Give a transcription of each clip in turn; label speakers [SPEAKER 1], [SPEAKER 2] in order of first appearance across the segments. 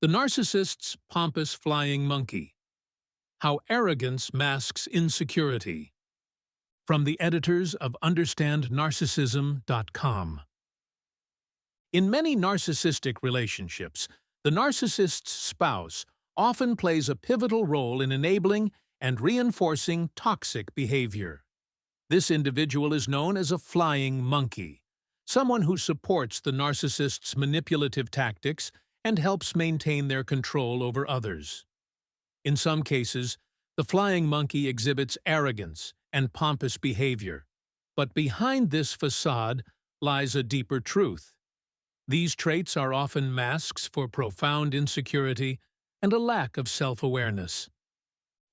[SPEAKER 1] The Narcissist's Pompous Flying Monkey. How Arrogance Masks Insecurity. From the editors of UnderstandNarcissism.com. In many narcissistic relationships, the narcissist's spouse often plays a pivotal role in enabling and reinforcing toxic behavior. This individual is known as a flying monkey, someone who supports the narcissist's manipulative tactics and helps maintain their control over others. In some cases, the flying monkey exhibits arrogance and pompous behavior, but behind this facade lies a deeper truth. These traits are often masks for profound insecurity and a lack of self-awareness.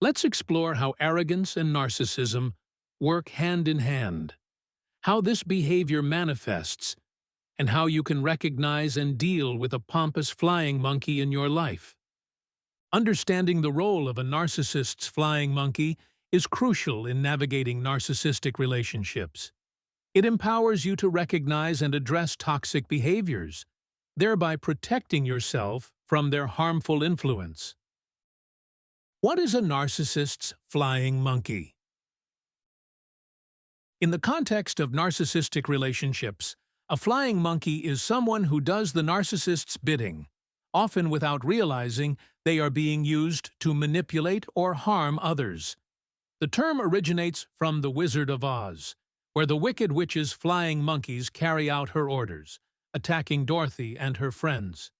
[SPEAKER 1] Let's explore how arrogance and narcissism work hand in hand, how this behavior manifests, and how you can recognize and deal with a pompous flying monkey in your life. Understanding the role of a narcissist's flying monkey is crucial in navigating narcissistic relationships. It empowers you to recognize and address toxic behaviors, thereby protecting yourself from their harmful influence. What is a narcissist's flying monkey? In the context of narcissistic relationships, a flying monkey is someone who does the narcissist's bidding, often without realizing they are being used to manipulate or harm others. The term originates from The Wizard of Oz, where the Wicked Witch's flying monkeys carry out her orders, attacking Dorothy and her friends.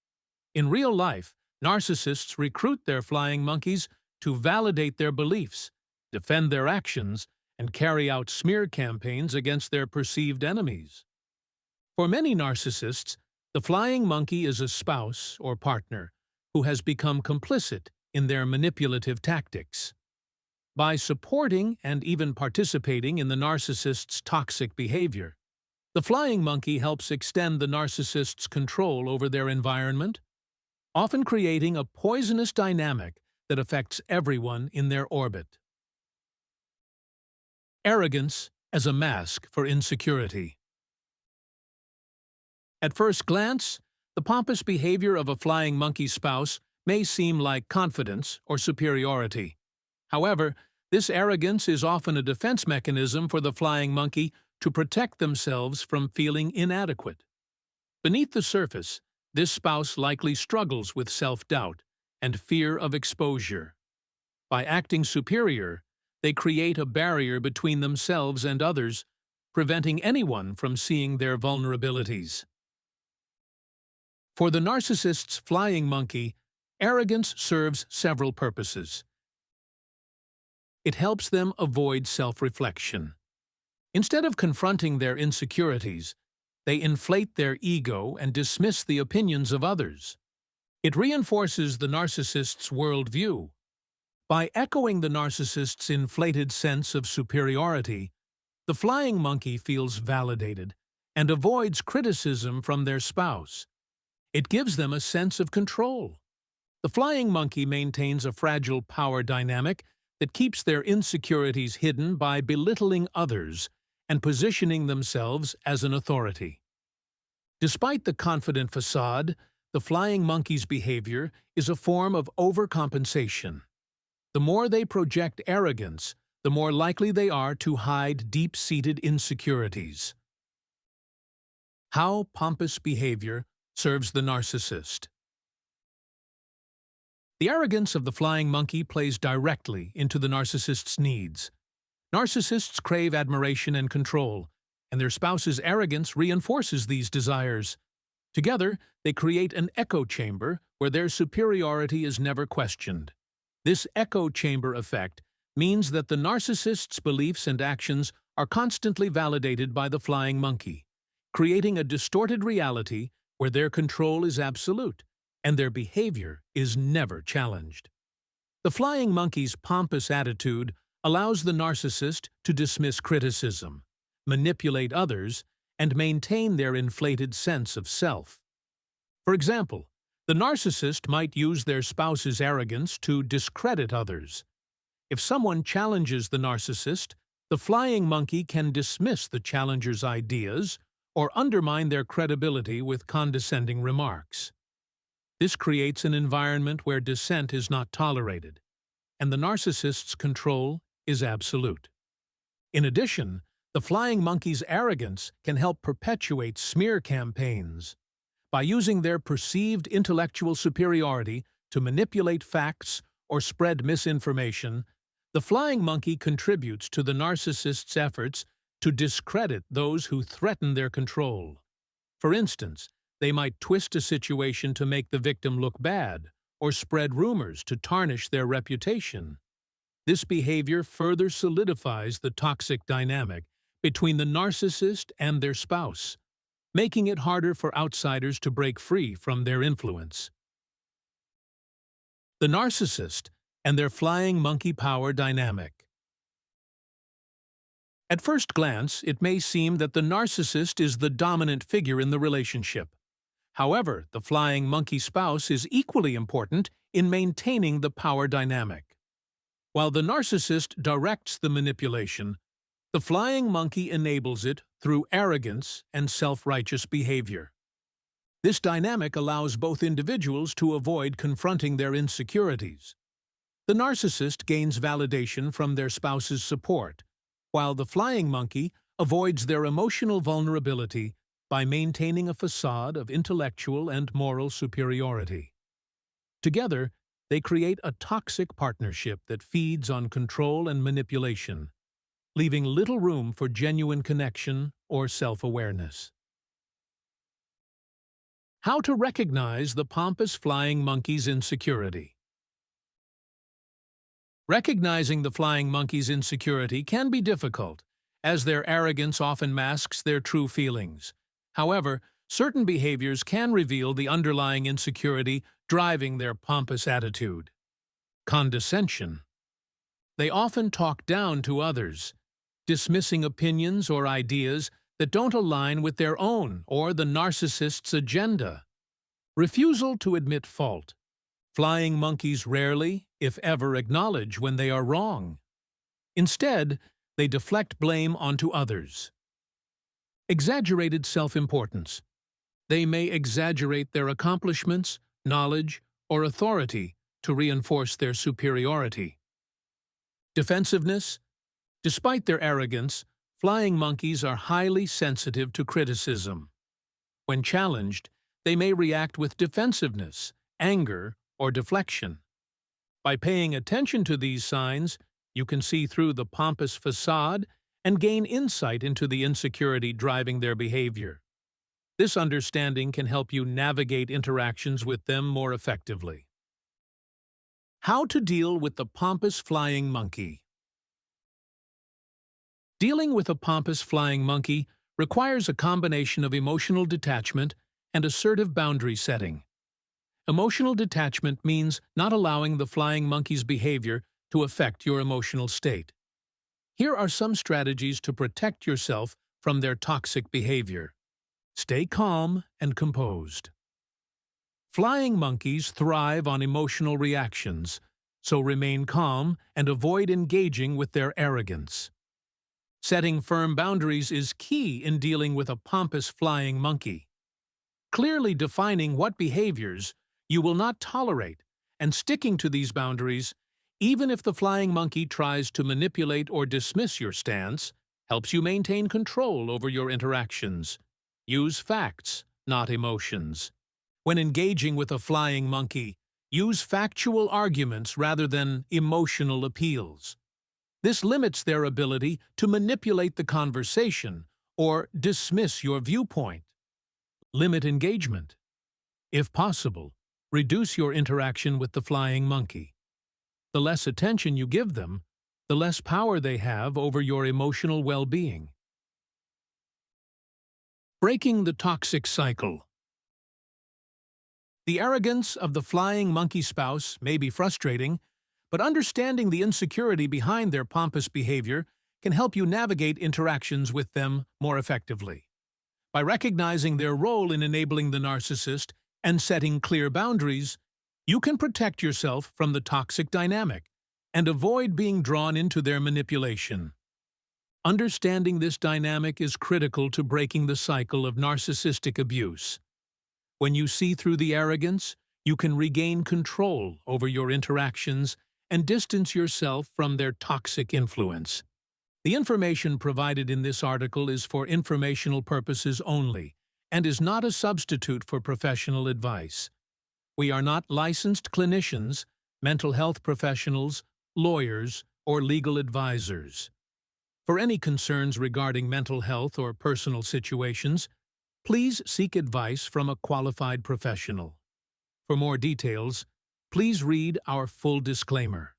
[SPEAKER 1] In real life, narcissists recruit their flying monkeys to validate their beliefs, defend their actions, and carry out smear campaigns against their perceived enemies. For many narcissists, the flying monkey is a spouse or partner who has become complicit in their manipulative tactics. By supporting and even participating in the narcissist's toxic behavior, the flying monkey helps extend the narcissist's control over their environment, often creating a poisonous dynamic that affects everyone in their orbit. Arrogance as a mask for insecurity. At first glance, the pompous behavior of a flying monkey spouse may seem like confidence or superiority. However, this arrogance is often a defense mechanism for the flying monkey to protect themselves from feeling inadequate. Beneath the surface, this spouse likely struggles with self-doubt and fear of exposure. By acting superior, they create a barrier between themselves and others, preventing anyone from seeing their vulnerabilities. For the narcissist's flying monkey, arrogance serves several purposes. It helps them avoid self-reflection. Instead of confronting their insecurities, they inflate their ego and dismiss the opinions of others. It reinforces the narcissist's worldview. By echoing the narcissist's inflated sense of superiority, the flying monkey feels validated and avoids criticism from their spouse. It gives them a sense of control. The flying monkey maintains a fragile power dynamic that keeps their insecurities hidden by belittling others and positioning themselves as an authority. Despite the confident facade, the flying monkey's behavior is a form of overcompensation. The more they project arrogance, the more likely they are to hide deep-seated insecurities. How pompous behavior serves the narcissist. The arrogance of the flying monkey plays directly into the narcissist's needs. Narcissists crave admiration and control, and their spouse's arrogance reinforces these desires. Together, they create an echo chamber where their superiority is never questioned. This echo chamber effect means that the narcissist's beliefs and actions are constantly validated by the flying monkey, creating a distorted reality where their control is absolute and their behavior is never challenged. The flying monkey's pompous attitude allows the narcissist to dismiss criticism, manipulate others, and maintain their inflated sense of self. For example, the narcissist might use their spouse's arrogance to discredit others. If someone challenges the narcissist, the flying monkey can dismiss the challenger's ideas or undermine their credibility with condescending remarks. This creates an environment where dissent is not tolerated, and the narcissist's control is absolute. In addition, the flying monkey's arrogance can help perpetuate smear campaigns. By using their perceived intellectual superiority to manipulate facts or spread misinformation, the flying monkey contributes to the narcissist's efforts to discredit those who threaten their control. For instance, they might twist a situation to make the victim look bad or spread rumors to tarnish their reputation. This behavior further solidifies the toxic dynamic between the narcissist and their spouse, making it harder for outsiders to break free from their influence. The narcissist and their flying monkey power dynamic. At first glance, it may seem that the narcissist is the dominant figure in the relationship. However, the flying monkey spouse is equally important in maintaining the power dynamic. While the narcissist directs the manipulation, the flying monkey enables it through arrogance and self-righteous behavior. This dynamic allows both individuals to avoid confronting their insecurities. The narcissist gains validation from their spouse's support, while the flying monkey avoids their emotional vulnerability by maintaining a facade of intellectual and moral superiority. Together, they create a toxic partnership that feeds on control and manipulation, leaving little room for genuine connection or self-awareness. How to recognize the pompous flying monkey's insecurity. Recognizing the flying monkey's insecurity can be difficult, as their arrogance often masks their true feelings. However, certain behaviors can reveal the underlying insecurity driving their pompous attitude. Condescension. They often talk down to others, dismissing opinions or ideas that don't align with their own or the narcissist's agenda. Refusal to admit fault. Flying monkeys rarely, if ever, acknowledge when they are wrong. Instead, they deflect blame onto others. Exaggerated self-importance. They may exaggerate their accomplishments, knowledge, or authority to reinforce their superiority. Defensiveness. Despite their arrogance, flying monkeys are highly sensitive to criticism. When challenged, they may react with defensiveness, anger, or deflection. By paying attention to these signs, you can see through the pompous facade and gain insight into the insecurity driving their behavior. This understanding can help you navigate interactions with them more effectively. How to deal with the pompous flying monkey. Dealing with a pompous flying monkey requires a combination of emotional detachment and assertive boundary setting. Emotional detachment means not allowing the flying monkey's behavior to affect your emotional state. Here are some strategies to protect yourself from their toxic behavior. Stay calm and composed. Flying monkeys thrive on emotional reactions, so remain calm and avoid engaging with their arrogance. Setting firm boundaries is key in dealing with a pompous flying monkey. Clearly defining what behaviors you will not tolerate and sticking to these boundaries, even if the flying monkey tries to manipulate or dismiss your stance, helps you maintain control over your interactions. Use facts, not emotions. When engaging with a flying monkey, use factual arguments rather than emotional appeals. This limits their ability to manipulate the conversation or dismiss your viewpoint. Limit engagement. If possible, reduce your interaction with the flying monkey. The less attention you give them, the less power they have over your emotional well-being. Breaking the toxic cycle. The arrogance of the flying monkey spouse may be frustrating, but understanding the insecurity behind their pompous behavior can help you navigate interactions with them more effectively. By recognizing their role in enabling the narcissist and setting clear boundaries, you can protect yourself from the toxic dynamic and avoid being drawn into their manipulation. Understanding this dynamic is critical to breaking the cycle of narcissistic abuse. When you see through the arrogance, You can regain control over your interactions and distance yourself from their toxic influence. The information provided in this article is for informational purposes only and is not a substitute for professional advice. We are not licensed clinicians, mental health professionals, lawyers, or legal advisors. For any concerns regarding mental health or personal situations, please seek advice from a qualified professional. For more details, please read our full disclaimer.